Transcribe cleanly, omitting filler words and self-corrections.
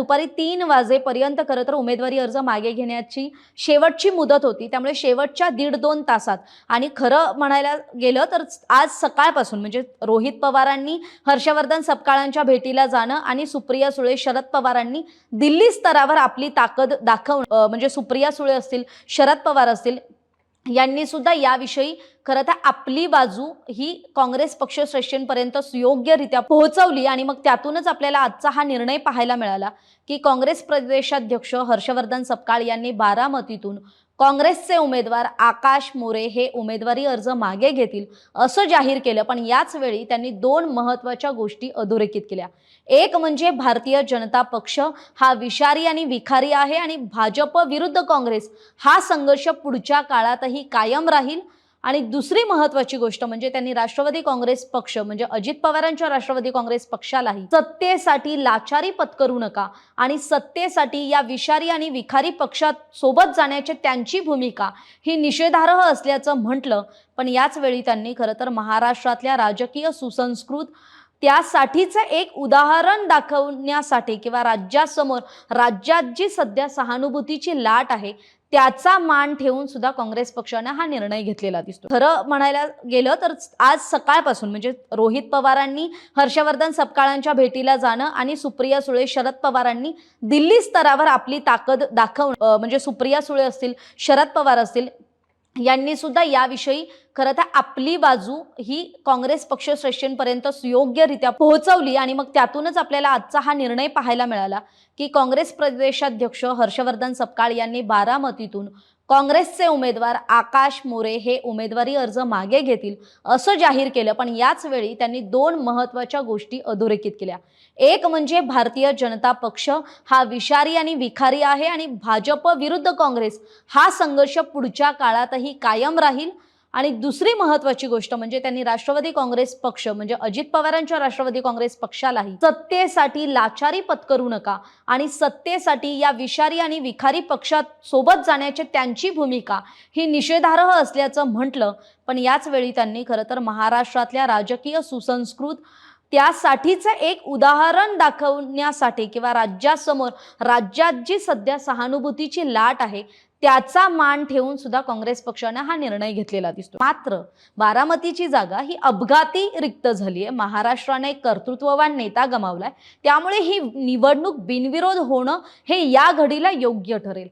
दुपारी 3 वाजेपर्यंत खरं तर उमेदवारी अर्ज मागे घेण्याची शेवटची मुदत होती। त्यामुळे शेवटच्या 1.5-2 तासात आणि खरं म्हणायला गेलं तर आज सकाळपासून म्हणजे रोहित पवारांनी हर्षवर्धन सपकाळांच्या भेटीला जाणं आणि सुप्रिया सुळे, शरद पवारांनी दिल्ली स्तरावर आपली ताकद दाखवणं म्हणजे सुप्रिया सुळे असतील, शरद पवार असतील यांनी सुद्धा याविषयी खरं तर आपली बाजू ही काँग्रेस पक्षश्रेष्ठींपर्यंत सुयोग्यरित्या पोहोचवली आणि मग त्यातूनच आपल्याला आजचा हा निर्णय पाहायला मिळाला की काँग्रेस प्रदेशाध्यक्ष हर्षवर्धन सपकाळ यांनी बारामतीतून काँग्रेसचे उमेदवार आकाश मोरे हे उमेदवारी अर्ज मागे घेतील असं जाहीर केलं। पण याच वेळी त्यांनी 2 महत्त्वाच्या गोष्टी अधोरेखित केल्या। एक म्हणजे भारतीय जनता पक्ष हा विषारी आणि विखारी आहे आणि भाजप विरुद्ध काँग्रेस हा संघर्ष पुढच्या काळातही कायम राहील। आणि दुसरी महत्त्वाची गोष्ट म्हणजे त्यांनी राष्ट्रवादी काँग्रेस पक्ष म्हणजे अजित पवारांच्या राष्ट्रवादी काँग्रेस पक्षालाही सत्तेसाठी लाचारी पत्करू नका आणि सत्तेसाठी या विषारी आणि विखारी पक्षात सोबत जाण्याची त्यांची भूमिका ही निषेधार्ह असल्याचं म्हटलं। पण याच वेळी त्यांनी खरं तर महाराष्ट्रातल्या राजकीय सुसंस्कृत त्यासाठीचं एक उदाहरण दाखवण्यासाठी किंवा राज्यासमोर राज्यात जी सध्या सहानुभूतीची लाट आहे त्याचा मान ठेवून सुद्धा काँग्रेस पक्षाने हा निर्णय घेतलेला दिसतो। खरं म्हणायला गेलं तर आज सकाळपासून म्हणजे रोहित पवारांनी हर्षवर्धन सपकाळांच्या भेटीला जाणं आणि सुप्रिया सुळे, शरद पवारांनी दिल्ली स्तरावर आपली ताकद दाखवणं म्हणजे सुप्रिया सुळे असतील, शरद पवार असतील यांनी सुद्धा याविषयी खरं तर आपली बाजू ही काँग्रेस पक्षश्रेष्ठींपर्यंत सुयोग्यरित्या पोहोचवली आणि मग त्यातूनच आपल्याला आजचा हा निर्णय पाहायला मिळाला की काँग्रेस प्रदेशाध्यक्ष हर्षवर्धन सपकाळ यांनी बारामतीतून काँग्रेसचे उमेदवार आकाश मोरे हे उमेदवारी अर्ज मागे घेतील असं जाहीर केलं। पण याच वेळी त्यांनी 2 महत्त्वाच्या गोष्टी अधोरेखित केल्या। एक म्हणजे भारतीय जनता पक्ष हा विषारी आणि विखारी आहे आणि भाजप विरुद्ध काँग्रेस हा संघर्ष पुढच्या काळातही कायम राहील। आणि दुसरी महत्त्वाची गोष्ट म्हणजे त्यांनी राष्ट्रवादी काँग्रेस पक्ष म्हणजे अजित पवारांच्या राष्ट्रवादी काँग्रेस पक्षालाही सत्तेसाठी लाचारी पत्करू नका आणि सत्तेसाठी या विषारी आणि विखारी पक्षात सोबत जाण्याची त्यांची भूमिका ही निषेधार्ह असल्याचं म्हटलं। पण याच वेळी त्यांनी खरं तर महाराष्ट्रातल्या राजकीय सुसंस्कृत त्यासाठीचं एक उदाहरण दाखवण्यासाठी किंवा राज्यासमोर राज्यात जी सध्या सहानुभूतीची लाट आहे त्याचा मान ठेवून सुद्धा काँग्रेस पक्षाने हा निर्णय घेतलेला दिसतो। मात्र बारामतीची जागा ही अपघाती रिक्त झाली आहे। महाराष्ट्राने एक कर्तृत्ववान नेता गमावलाय, त्यामुळे ही निवडणूक बिनविरोध होणं हे या घडीला योग्य ठरेल।